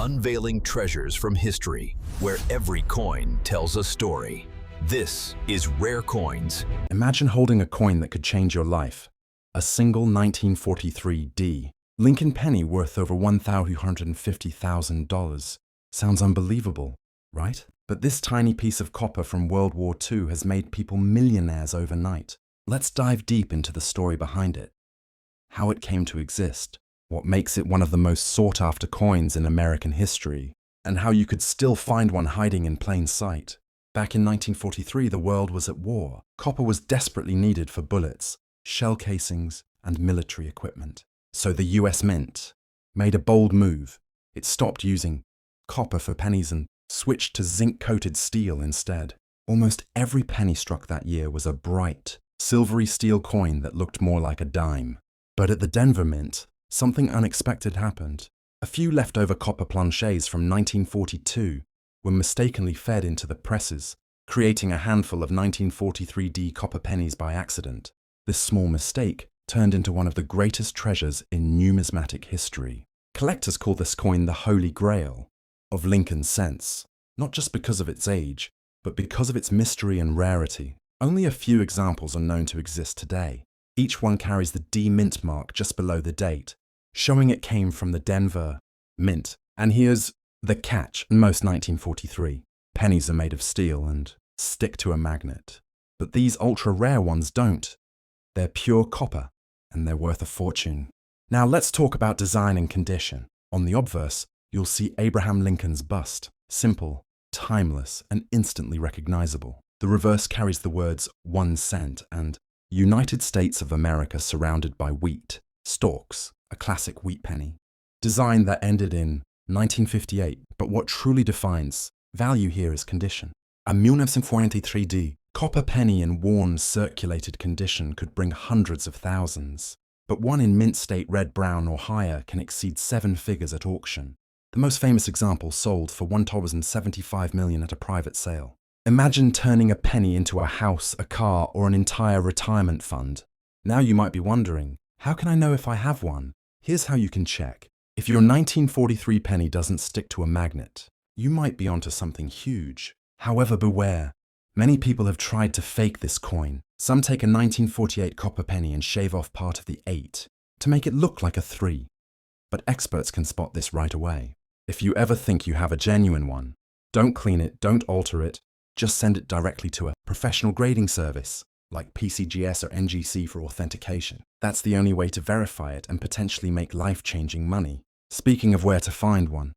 unveiling treasures from history, where every coin tells a story. This is Rare Coins. Imagine holding a coin that could change your life. A single 1943 D. Lincoln penny worth over $1,250,000. Sounds unbelievable, right? But this tiny piece of copper from World War II has made people millionaires overnight. Let's dive deep into the story behind it. How it came to exist, what makes it one of the most sought-after coins in American history, and how you could still find one hiding in plain sight. Back in 1943, the world was at war. Copper was desperately needed for bullets, shell casings, and military equipment. So the US Mint made a bold move. It stopped using copper for pennies and switched to zinc-coated steel instead. Almost every penny struck that year was a bright, silvery steel coin that looked more like a dime. But at the Denver Mint, something unexpected happened. A few leftover copper planchets from 1942 were mistakenly fed into the presses, creating a handful of 1943D copper pennies by accident. This small mistake turned into one of the greatest treasures in numismatic history. Collectors call this coin the Holy Grail of Lincoln cents, not just because of its age, but because of its mystery and rarity. Only a few examples are known to exist today. Each one carries the D Mint mark just below the date, showing it came from the Denver Mint. And here's the catch in most 1943. Pennies are made of steel and stick to a magnet. But these ultra-rare ones don't. They're pure copper, and they're worth a fortune. Now let's talk about design and condition. On the obverse, you'll see Abraham Lincoln's bust. Simple, timeless, and instantly recognizable. The reverse carries the words 1 cent and United States of America surrounded by wheat, stalks, a classic wheat penny. Design that ended in 1958, but what truly defines value here is condition. A 1943D copper penny in worn, circulated condition could bring hundreds of thousands, but one in mint state red, brown, or higher can exceed 7 figures at auction. The most famous example sold for $1.75 million at a private sale. Imagine turning a penny into a house, a car, or an entire retirement fund. Now you might be wondering, how can I know if I have one? Here's how you can check. If your 1943 penny doesn't stick to a magnet, you might be onto something huge. However, beware. Many people have tried to fake this coin. Some take a 1948 copper penny and shave off part of the 8 to make it look like a 3. But experts can spot this right away. If you ever think you have a genuine one, don't clean it, don't alter it, just send it directly to a professional grading service like PCGS or NGC for authentication. That's the only way to verify it and potentially make life-changing money. Speaking of where to find one,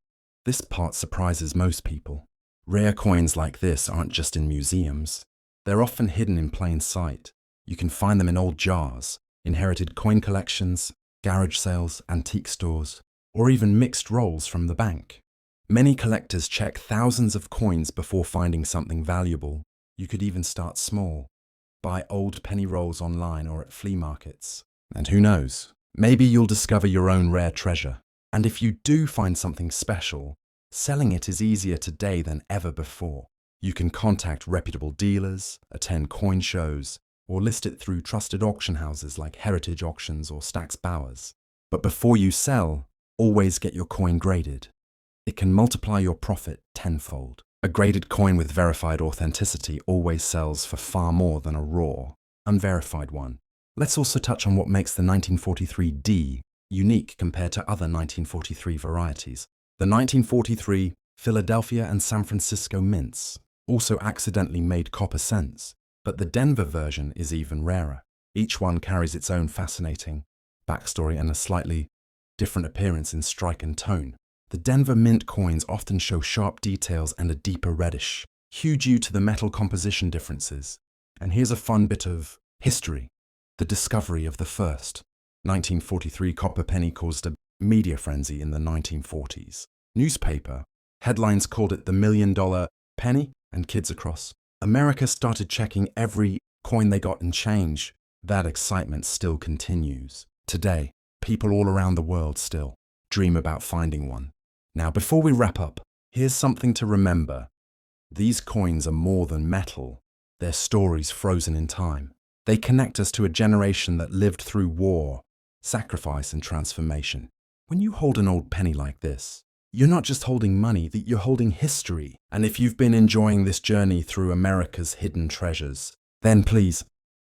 this part surprises most people. Rare coins like this aren't just in museums. They're often hidden in plain sight. You can find them in old jars, inherited coin collections, garage sales, antique stores, or even mixed rolls from the bank. Many collectors check thousands of coins before finding something valuable. You could even start small. Buy old penny rolls online or at flea markets. And who knows, maybe you'll discover your own rare treasure. And if you do find something special, selling it is easier today than ever before. You can contact reputable dealers, attend coin shows, or list it through trusted auction houses like Heritage Auctions or Stack's Bowers. But before you sell, always get your coin graded. It can multiply your profit tenfold. A graded coin with verified authenticity always sells for far more than a raw, unverified one. Let's also touch on what makes the 1943D unique compared to other 1943 varieties. The 1943 Philadelphia and San Francisco mints also accidentally made copper cents, but the Denver version is even rarer. Each one carries its own fascinating backstory and a slightly different appearance in strike and tone. The Denver Mint coins often show sharp details and a deeper reddish, due to the metal composition differences. And here's a fun bit of history. The discovery of the first 1943 copper penny caused a media frenzy in the 1940s. Newspaper headlines called it the $1 million penny, and kids across America started checking every coin they got in change. That excitement still continues. Today, people all around the world still dream about finding one. Now, before we wrap up, here's something to remember. These coins are more than metal. They're stories frozen in time. They connect us to a generation that lived through war, sacrifice, and transformation. When you hold an old penny like this, You're not just holding money, you're holding history. And if you've been enjoying this journey through America's hidden treasures, then please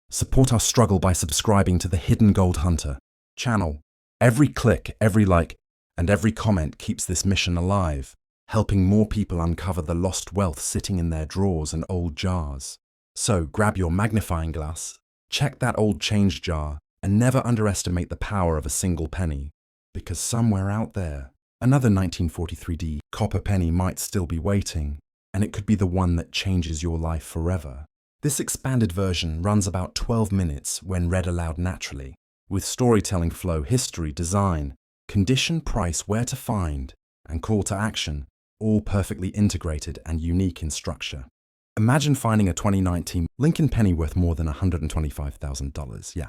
support our struggle by subscribing to the Hidden Gold Hunter channel. Every click, every like, and every comment keeps this mission alive, helping more people uncover the lost wealth sitting in their drawers and old jars. So grab your magnifying glass, check that old change jar, and never underestimate the power of a single penny, because somewhere out there, another 1943D copper penny might still be waiting, and it could be the one that changes your life forever. This expanded version runs about 12 minutes when read aloud naturally, with storytelling flow, history, design, condition, price, where to find, and call to action, all perfectly integrated and unique in structure. Imagine finding a 2019 Lincoln penny worth more than $125,000. Yeah,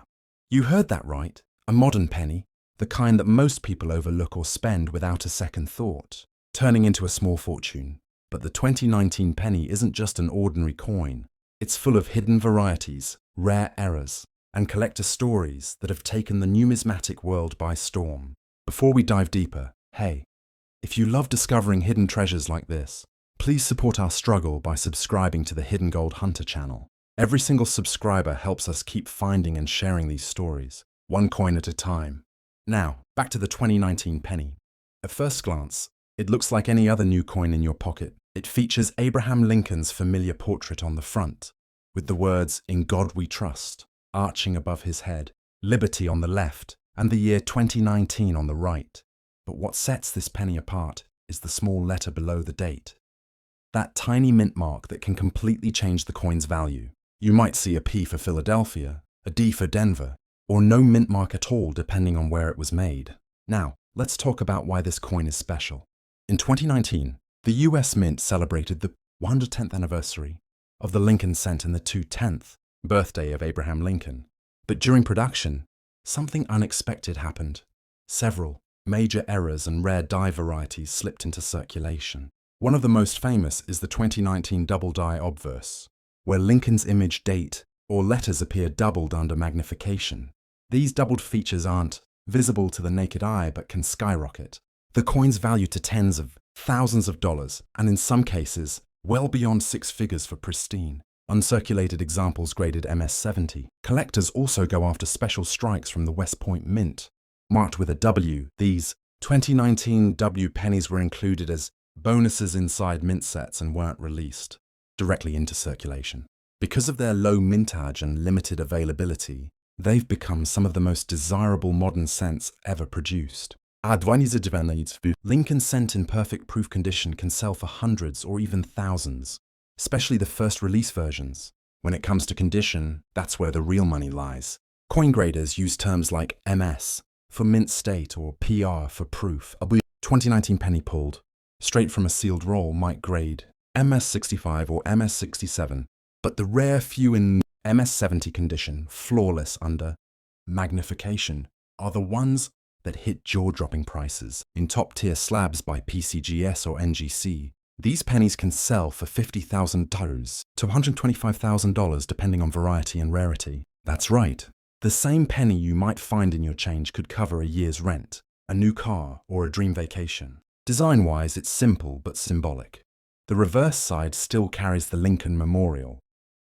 you heard that right. A modern penny, the kind that most people overlook or spend without a second thought, turning into a small fortune. But the 2019 penny isn't just an ordinary coin. It's full of hidden varieties, rare errors, and collector stories that have taken the numismatic world by storm. Before we dive deeper, hey, if you love discovering hidden treasures like this, please support our struggle by subscribing to the Hidden Gold Hunter channel. Every single subscriber helps us keep finding and sharing these stories, one coin at a time. Now, back to the 2019 penny. At first glance, it looks like any other new coin in your pocket. It features Abraham Lincoln's familiar portrait on the front, with the words, "In God We Trust," arching above his head, liberty on the left, and the year 2019 on the right. But what sets this penny apart is the small letter below the date. That tiny mint mark that can completely change the coin's value. You might see a P for Philadelphia, a D for Denver, or no mint mark at all depending on where it was made. Now, let's talk about why this coin is special. In 2019, the US Mint celebrated the 110th anniversary of the Lincoln cent and the 210th birthday of Abraham Lincoln. But during production, something unexpected happened. Several major errors and rare die varieties slipped into circulation. One of the most famous is the 2019 double die obverse, where Lincoln's image, date, or letters appear doubled under magnification. These doubled features aren't visible to the naked eye but can skyrocket the coin's value to tens of thousands of dollars, and in some cases, well beyond six figures for pristine, uncirculated examples graded MS-70. Collectors also go after special strikes from the West Point Mint, marked with a W. These 2019 W pennies were included as bonuses inside mint sets and weren't released directly into circulation. Because of their low mintage and limited availability, they've become some of the most desirable modern cents ever produced. Lincoln cent in perfect proof condition can sell for hundreds or even thousands, especially the first release versions. When it comes to condition, that's where the real money lies. Coin graders use terms like MS for mint state or PR for proof. A 2019 penny pulled straight from a sealed roll might grade MS-65 or MS-67, but the rare few in MS-70 condition, flawless under magnification, are the ones that hit jaw-dropping prices in top-tier slabs by PCGS or NGC. These pennies can sell for $50,000 to $125,000 depending on variety and rarity. That's right. The same penny you might find in your change could cover a year's rent, a new car, or a dream vacation. Design-wise, it's simple but symbolic. The reverse side still carries the Lincoln Memorial,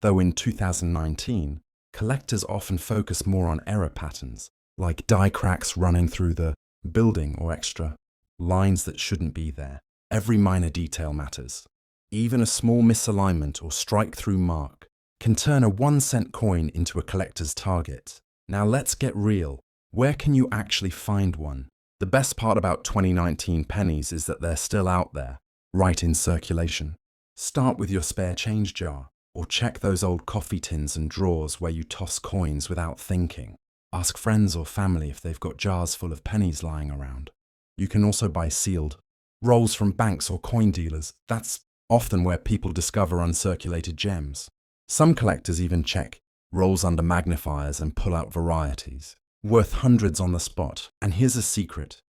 though in 2019, collectors often focus more on error patterns, like die cracks running through the building or extra lines that shouldn't be there. Every minor detail matters. Even a small misalignment or strike-through mark can turn a 1-cent coin into a collector's target. Now let's get real. Where can you actually find one? The best part about 2019 pennies is that they're still out there, right in circulation. Start with your spare change jar, or check those old coffee tins and drawers where you toss coins without thinking. Ask friends or family if they've got jars full of pennies lying around. You can also buy sealed rolls from banks or coin dealers. That's often where people discover uncirculated gems. Some collectors even check rolls under magnifiers and pull out varieties, worth hundreds on the spot. And here's a secret.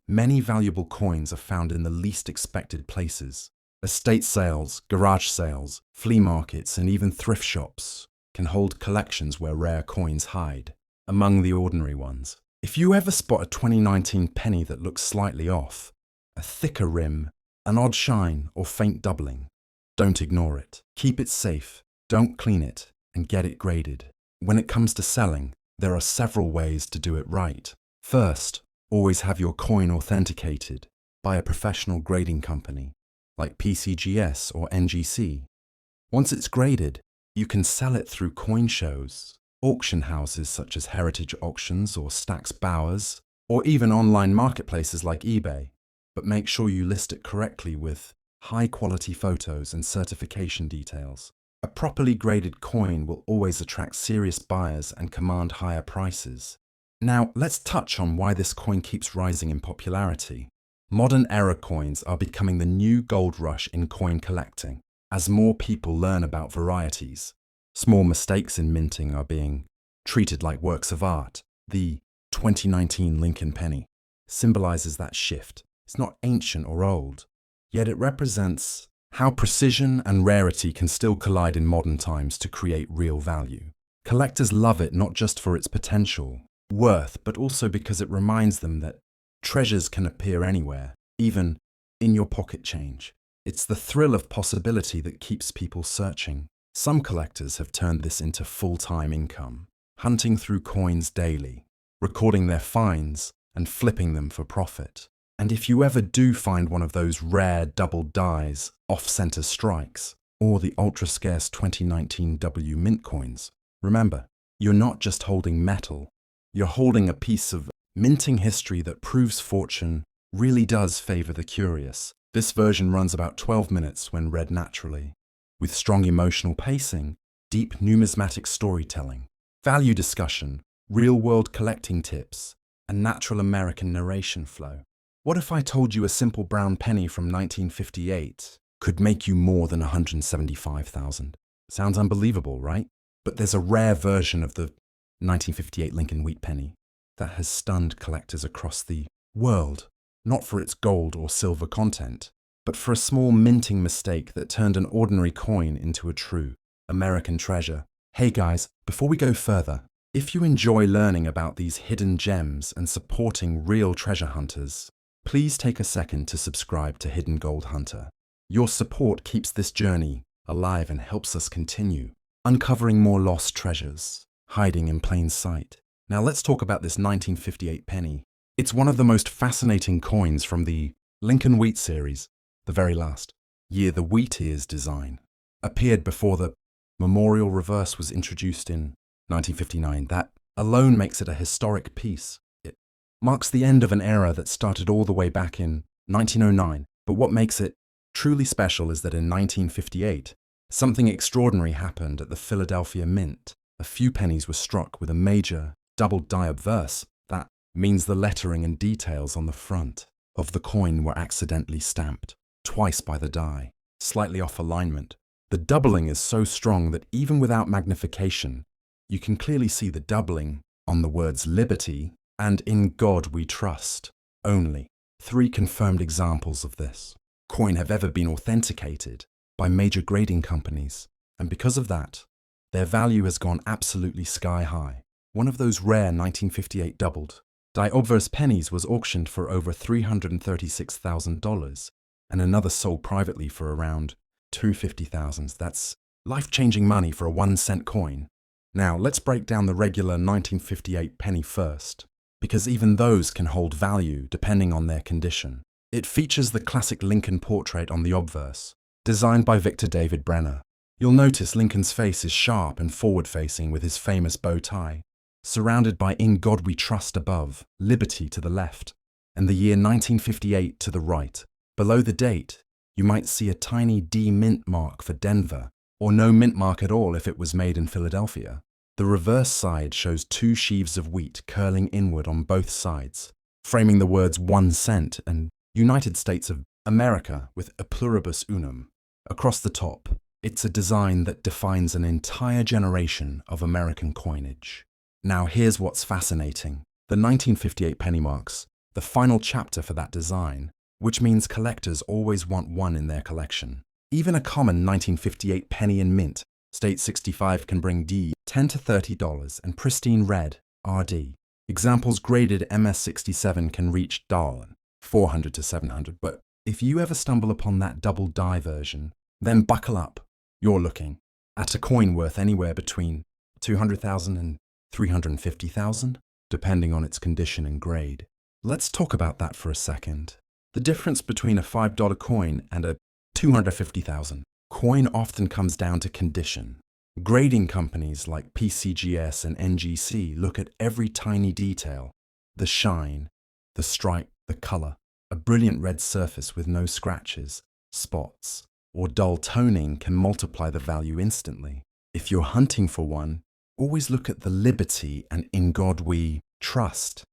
Many valuable coins are found in the least expected places. Estate sales, garage sales, flea markets, and even thrift shops can hold collections where rare coins hide among the ordinary ones. If you ever spot a 2019 penny that looks slightly off, a thicker rim, an odd shine, or faint doubling. Don't ignore it. Keep it safe, don't clean it, and get it graded. When it comes to selling, there are several ways to do it right. First, always have your coin authenticated by a professional grading company, like PCGS or NGC. Once it's graded, you can sell it through coin shows, auction houses such as Heritage Auctions or Stax Bowers, or even online marketplaces like eBay. But make sure you list it correctly with high-quality photos and certification details. A properly graded coin will always attract serious buyers and command higher prices. Now, let's touch on why this coin keeps rising in popularity. Modern era coins are becoming the new gold rush in coin collecting, as more people learn about varieties. Small mistakes in minting are being treated like works of art. The 2019 Lincoln penny symbolizes that shift. It's not ancient or old, yet it represents how precision and rarity can still collide in modern times to create real value. Collectors love it not just for its potential worth, but also because it reminds them that treasures can appear anywhere, even in your pocket change. It's the thrill of possibility that keeps people searching. Some collectors have turned this into full-time income, hunting through coins daily, recording their finds and flipping them for profit. And if you ever do find one of those rare double dies, off-center strikes, or the ultra-scarce 2019 W Mint coins, remember, you're not just holding metal, you're holding a piece of minting history that proves fortune really does favor the curious. This version runs about 12 minutes when read naturally, with strong emotional pacing, deep numismatic storytelling, value discussion, real-world collecting tips, and natural American narration flow. What if I told you a simple brown penny from 1958 could make you more than $175,000? Sounds unbelievable, right? But there's a rare version of the 1958 Lincoln wheat penny that has stunned collectors across the world, not for its gold or silver content, but for a small minting mistake that turned an ordinary coin into a true American treasure. Hey guys, before we go further, if you enjoy learning about these hidden gems and supporting real treasure hunters, please take a second to subscribe to Hidden Gold Hunter. Your support keeps this journey alive and helps us continue uncovering more lost treasures, hiding in plain sight. Now let's talk about this 1958 penny. It's one of the most fascinating coins from the Lincoln Wheat series, the very last year the Wheat Ears design appeared before the memorial reverse was introduced in 1959. That alone makes it a historic piece. It marks the end of an era that started all the way back in 1909. But what makes it truly special is that in 1958, something extraordinary happened at the Philadelphia Mint. A few pennies were struck with a major double die obverse. That means the lettering and details on the front of the coin were accidentally stamped twice by the die, slightly off alignment. The doubling is so strong that even without magnification, you can clearly see the doubling on the words liberty and in God we trust. Only 3 confirmed examples of this coin have ever been authenticated by major grading companies, and because of that, their value has gone absolutely sky high. One of those rare 1958 doubled die obverse pennies was auctioned for over $336,000, and another sold privately for around $250,000. That's life-changing money for a 1-cent coin. Now, let's break down the regular 1958 penny first, because even those can hold value depending on their condition. It features the classic Lincoln portrait on the obverse, designed by Victor David Brenner. You'll notice Lincoln's face is sharp and forward-facing with his famous bow tie, surrounded by "In God We Trust" above, "Liberty" to the left, and the year 1958 to the right. Below the date, you might see a tiny D mint mark for Denver, or no mint mark at all if it was made in Philadelphia. The reverse side shows 2 sheaves of wheat curling inward on both sides, framing the words 1 cent and United States of America with a pluribus unum. Across the top, it's a design that defines an entire generation of American coinage. Now here's what's fascinating. The 1958 penny marks the final chapter for that design, which means collectors always want one in their collection. Even a common 1958 penny in mint, State 65, can bring $10 to $30 and pristine red, RD. Examples graded MS67 can reach 400 to 700. But if you ever stumble upon that double die version, then buckle up. You're looking at a coin worth anywhere between 200,000 and 350,000, depending on its condition and grade. Let's talk about that for a second. The difference between a $5 coin and a 250,000 coin often comes down to condition. Grading companies like PCGS and NGC look at every tiny detail: the shine, the stripe, the color. A brilliant red surface with no scratches, spots, or dull toning can multiply the value instantly. If you're hunting for one, always look at the liberty and "In God We Trust."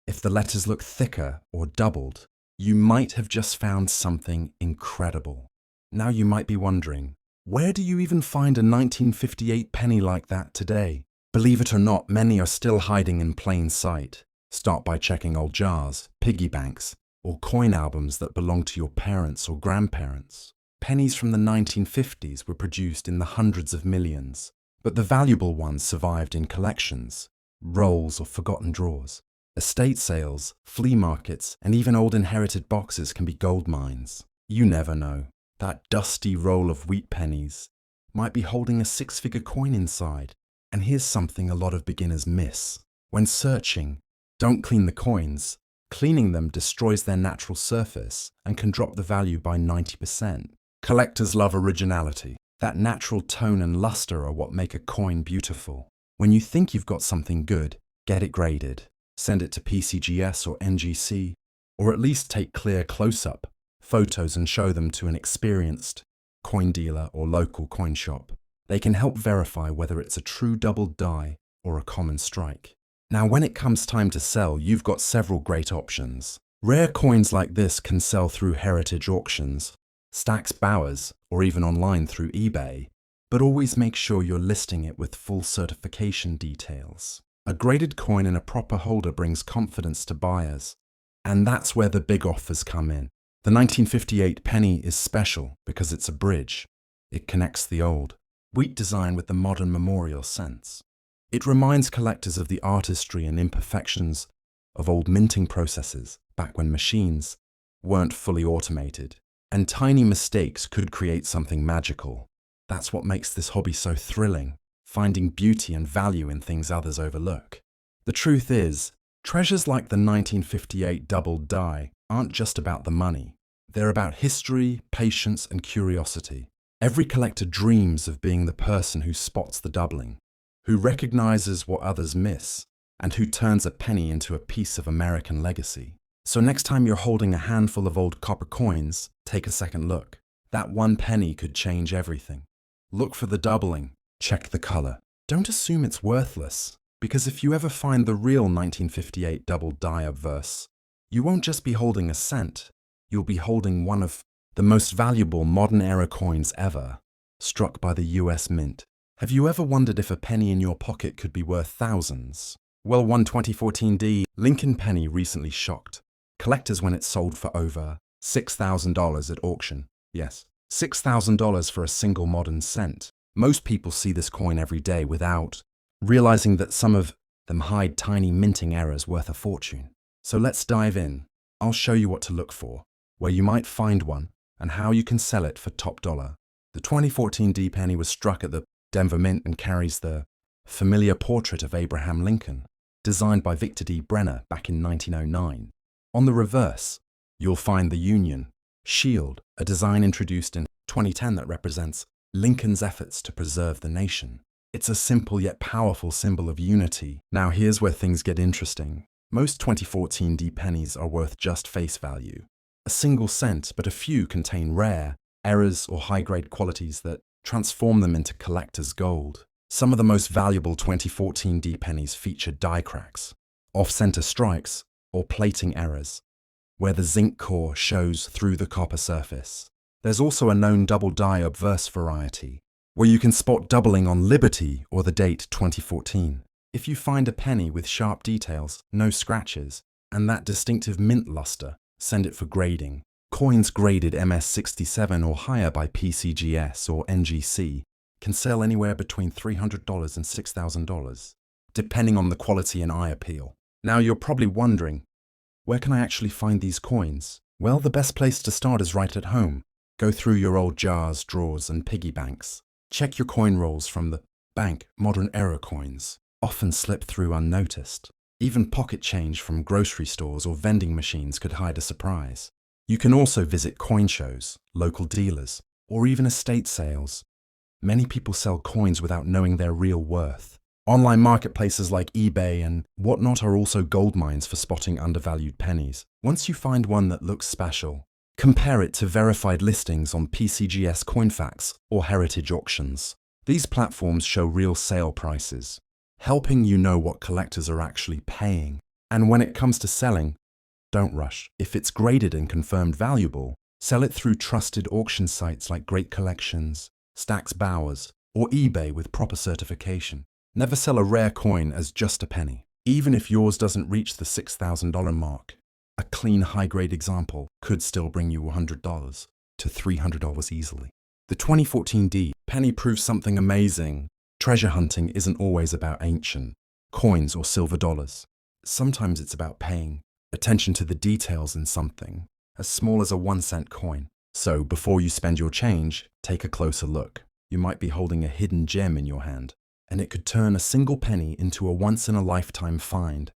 If the letters look thicker or doubled, you might have just found something incredible. Now you might be wondering, where do you even find a 1958 penny like that today? Believe it or not, many are still hiding in plain sight. Start by checking old jars, piggy banks, or coin albums that belong to your parents or grandparents. Pennies from the 1950s were produced in the hundreds of millions, but the valuable ones survived in collections, rolls or forgotten drawers. Estate sales, flea markets, and even old inherited boxes can be gold mines. You never know. That dusty roll of wheat pennies might be holding a six-figure coin inside. And here's something a lot of beginners miss. When searching, don't clean the coins. Cleaning them destroys their natural surface and can drop the value by 90%. Collectors love originality. That natural tone and luster are what make a coin beautiful. When you think you've got something good, get it graded. Send it to PCGS or NGC, or at least take clear close-up photos and show them to an experienced coin dealer or local coin shop. They can help verify whether it's a true double die or a common strike. Now, when it comes time to sell, you've got several great options. Rare coins like this can sell through heritage auctions, Stax Bowers, or even online through eBay, but always make sure you're listing it with full certification details. A graded coin in a proper holder brings confidence to buyers, and that's where the big offers come in. The 1958 penny is special because it's a bridge. It connects the old wheat design with the modern memorial sense. It reminds collectors of the artistry and imperfections of old minting processes back when machines weren't fully automated, and tiny mistakes could create something magical. That's what makes this hobby so thrilling, finding beauty and value in things others overlook. The truth is, treasures like the 1958 double die aren't just about the money. They're about history, patience, and curiosity. Every collector dreams of being the person who spots the doubling, who recognizes what others miss, and who turns a penny into a piece of American legacy. So next time you're holding a handful of old copper coins, take a second look. That one penny could change everything. Look for the doubling. Check the color. Don't assume it's worthless, because if you ever find the real 1958 double die obverse, you won't just be holding a cent, you'll be holding one of the most valuable modern-era coins ever, struck by the US Mint. Have you ever wondered if a penny in your pocket could be worth thousands? Well, one 2014 Lincoln penny recently shocked collectors when it sold for over $6,000 at auction. Yes, $6,000 for a single modern cent. Most people see this coin every day without realizing that some of them hide tiny minting errors worth a fortune. So let's dive in. I'll show you what to look for, where you might find one, and how you can sell it for top dollar. The 2014 D penny was struck at the Denver Mint and carries the familiar portrait of Abraham Lincoln, designed by Victor D. Brenner back in 1909. On the reverse, you'll find the Union Shield, a design introduced in 2010 that represents Lincoln's efforts to preserve the nation. It's a simple yet powerful symbol of unity. Now here's where things get interesting. Most 2014 D pennies are worth just face value, a single cent, but a few contain rare errors or high-grade qualities that transform them into collector's gold. Some of the most valuable 2014 D pennies feature die cracks, off-center strikes, or plating errors, where the zinc core shows through the copper surface. There's also a known double die obverse variety, where you can spot doubling on Liberty or the date 2014. If you find a penny with sharp details, no scratches, and that distinctive mint luster, send it for grading. Coins graded MS67 or higher by PCGS or NGC can sell anywhere between $300 and $6,000, depending on the quality and eye appeal. Now you're probably wondering, Where can I actually find these coins? Well, the best place to start is right at home. Go through your old jars, drawers, and piggy banks. Check your coin rolls from the bank. Modern era coins often slip through unnoticed. Even pocket change from grocery stores or vending machines could hide a surprise. You can also visit coin shows, local dealers, or even estate sales. Many people sell coins without knowing their real worth. Online marketplaces like eBay and whatnot are also gold mines for spotting undervalued pennies. Once you find one that looks special, compare it to verified listings on PCGS Coinfax or Heritage auctions. These platforms show real sale prices, helping you know what collectors are actually paying. And when it comes to selling, don't rush. If it's graded and confirmed valuable, sell it through trusted auction sites like Great Collections, Stax Bowers, or eBay with proper certification. Never sell a rare coin as just a penny. Even if yours doesn't reach the $6,000 mark, a clean high-grade example could still bring you $100 to $300 easily. The 2014 D penny proves something amazing. Treasure hunting isn't always about ancient coins or silver dollars. Sometimes it's about paying attention to the details in something as small as a 1-cent coin. So before you spend your change, take a closer look. You might be holding a hidden gem in your hand, and it could turn a single penny into a once-in-a-lifetime find.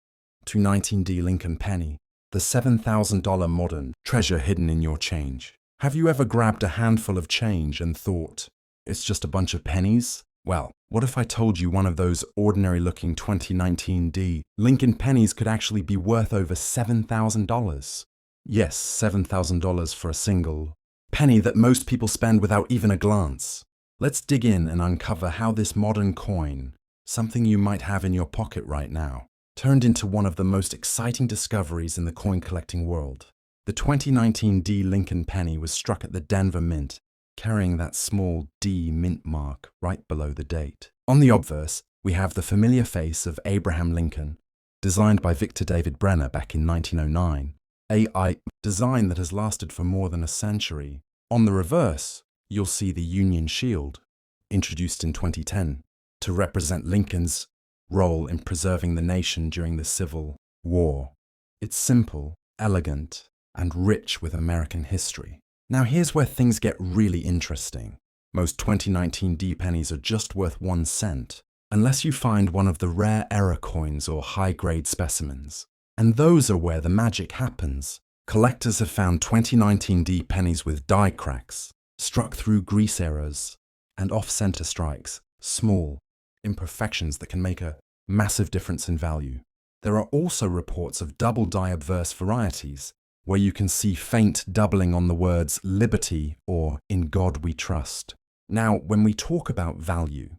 219D Lincoln penny, the $7,000 modern treasure hidden in your change. Have you ever grabbed a handful of change and thought, it's just a bunch of pennies? Well, what if I told you one of those ordinary-looking 2019D Lincoln pennies could actually be worth over $7,000? Yes, $7,000 for a single penny that most people spend without even a glance. Let's dig in and uncover how this modern coin, something you might have in your pocket right now, turned into one of the most exciting discoveries in the coin collecting world. The 2019 D Lincoln penny was struck at the Denver Mint, carrying that small D mint mark right below the date. On the obverse, we have the familiar face of Abraham Lincoln, designed by Victor David Brenner back in 1909. A design that has lasted for more than a century. On the reverse, you'll see the Union Shield, introduced in 2010, to represent Lincoln's role in preserving the nation during the Civil War. It's simple, elegant, and rich with American history. Now here's where things get really interesting. Most 2019 D pennies are just worth 1 cent, unless you find one of the rare era coins or high-grade specimens. And those are where the magic happens. Collectors have found 2019 D pennies with die cracks, struck through grease errors, and off-center strikes, small imperfections that can make a massive difference in value. There are also reports of double die obverse varieties, where you can see faint doubling on the words liberty or in God we trust. Now, when we talk about value,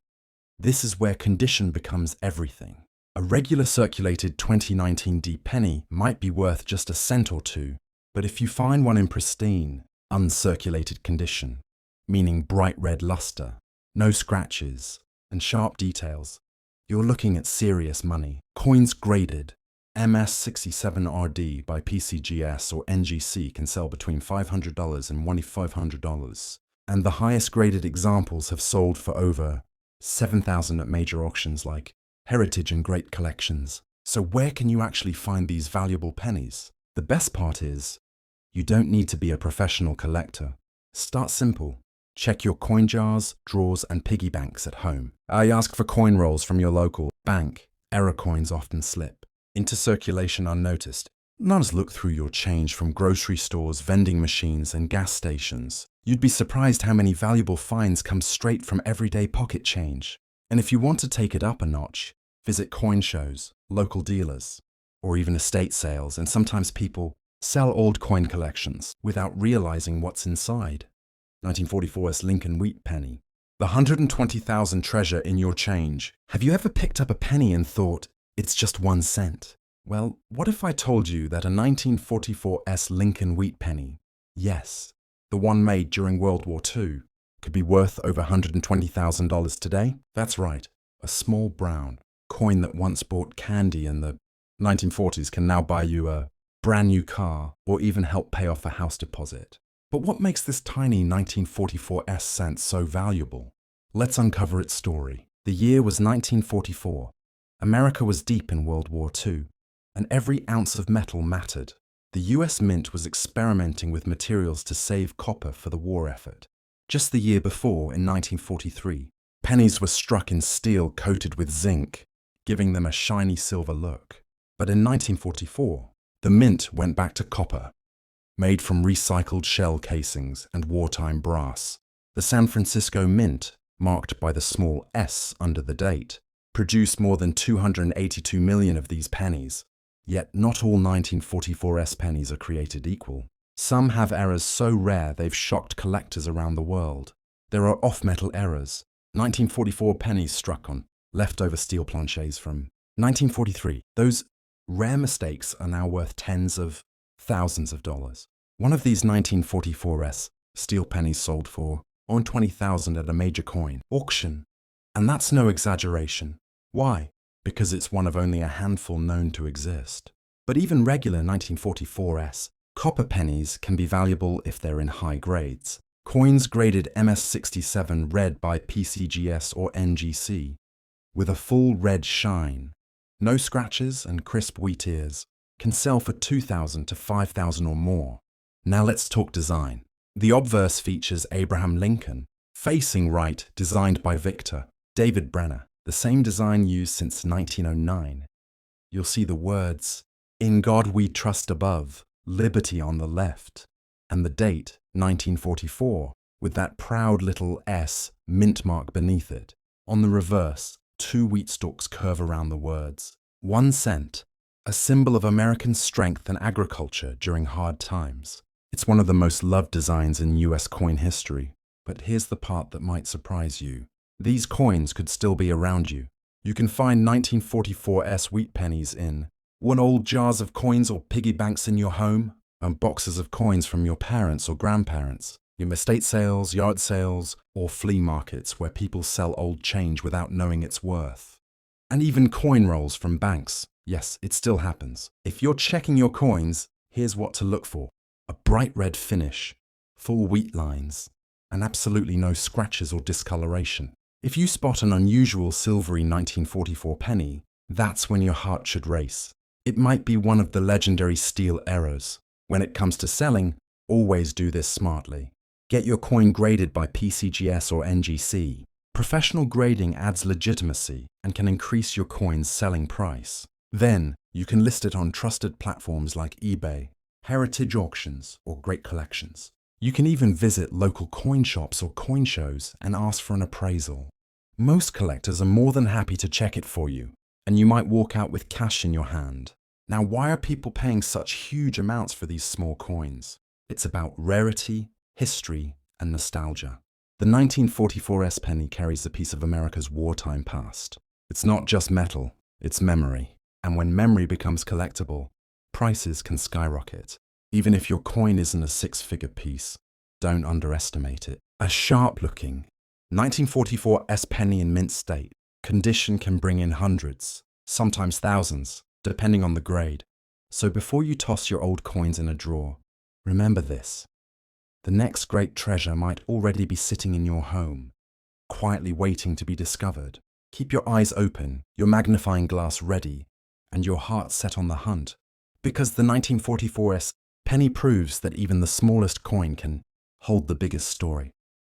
this is where condition becomes everything. A regular circulated 2019 D penny might be worth just a cent or two, but if you find one in pristine, uncirculated condition, meaning bright red luster, no scratches, and sharp details, you're looking at serious money. Coins graded MS67RD by PCGS or NGC can sell between $500 and $2,500, and the highest graded examples have sold for over $7,000 at major auctions like Heritage and Great Collections. So where can you actually find these valuable pennies? The best part is, you don't need to be a professional collector. Start simple. Check your coin jars, drawers, and piggy banks at home. Ask for coin rolls from your local bank. Error coins often slip into circulation unnoticed. Not look through your change from grocery stores, vending machines, and gas stations. You'd be surprised how many valuable finds come straight from everyday pocket change. And if you want to take it up a notch, visit coin shows, local dealers, or even estate sales, and sometimes people sell old coin collections without realizing what's inside. 1944's Lincoln Wheat penny. The 120,000 treasure in your change. Have you ever picked up a penny and thought, it's just 1 cent? Well, what if I told you that a 1944's Lincoln Wheat penny, yes, the one made during World War II, could be worth over $120,000 today? That's right, a small brown coin that once bought candy in the 1940s can now buy you a brand new car or even help pay off a house deposit. But what makes this tiny 1944's cent so valuable? Let's uncover its story. The year was 1944. America was deep in World War II, and every ounce of metal mattered. The US Mint was experimenting with materials to save copper for the war effort. Just the year before, in 1943, pennies were struck in steel coated with zinc, giving them a shiny silver look. But in 1944, the mint went back to copper, made from recycled shell casings and wartime brass. The San Francisco Mint, marked by the small S under the date, produced more than 282 million of these pennies. Yet not all 1944 S pennies are created equal. Some have errors so rare they've shocked collectors around the world. There are off-metal errors. 1944 pennies struck on leftover steel planchets from 1943. Those rare mistakes are now worth tens of thousands of dollars. One of these 1944 S steel pennies sold for on $20,000 at a major coin auction. And that's no exaggeration. Why? Because it's one of only a handful known to exist. But even regular 1944 S copper pennies can be valuable if they're in high grades. Coins graded MS67 red by PCGS or NGC, with a full red shine, no scratches and crisp wheat ears, can sell for $2,000 to $5,000 or more. Now let's talk design. The obverse features Abraham Lincoln, facing right, designed by Victor David Brenner, the same design used since 1909. You'll see the words, "In God we trust" above, "Liberty" on the left, and the date, 1944, with that proud little S mint mark beneath it. On the reverse, 2 wheat stalks curve around the words. 1 cent, a symbol of American strength and agriculture during hard times. It's one of the most loved designs in US coin history. But here's the part that might surprise you. These coins could still be around you. You can find 1944 S wheat pennies in old jars of coins or piggy banks in your home, and boxes of coins from your parents or grandparents, your estate sales, yard sales, or flea markets where people sell old change without knowing its worth. And even coin rolls from banks. Yes, it still happens. If you're checking your coins, here's what to look for. A bright red finish, full wheat lines, and absolutely no scratches or discoloration. If you spot an unusual silvery 1944 penny, that's when your heart should race. It might be one of the legendary steel errors. When it comes to selling, always do this smartly. Get your coin graded by PCGS or NGC. Professional grading adds legitimacy and can increase your coin's selling price. Then, you can list it on trusted platforms like eBay, heritage auctions, or great collections. You can even visit local coin shops or coin shows and ask for an appraisal. Most collectors are more than happy to check it for you, and you might walk out with cash in your hand. Now, why are people paying such huge amounts for these small coins? It's about rarity, history, and nostalgia. The 1944 S penny carries a piece of America's wartime past. It's not just metal, it's memory. And when memory becomes collectible, prices can skyrocket. Even if your coin isn't a 6-figure piece, don't underestimate it. A sharp-looking 1944 S penny in mint state, condition can bring in hundreds, sometimes thousands, depending on the grade. So before you toss your old coins in a drawer, remember this. The next great treasure might already be sitting in your home, quietly waiting to be discovered. Keep your eyes open, your magnifying glass ready, and your heart set on the hunt. Because the 1944 S penny proves that even the smallest coin can hold the biggest story.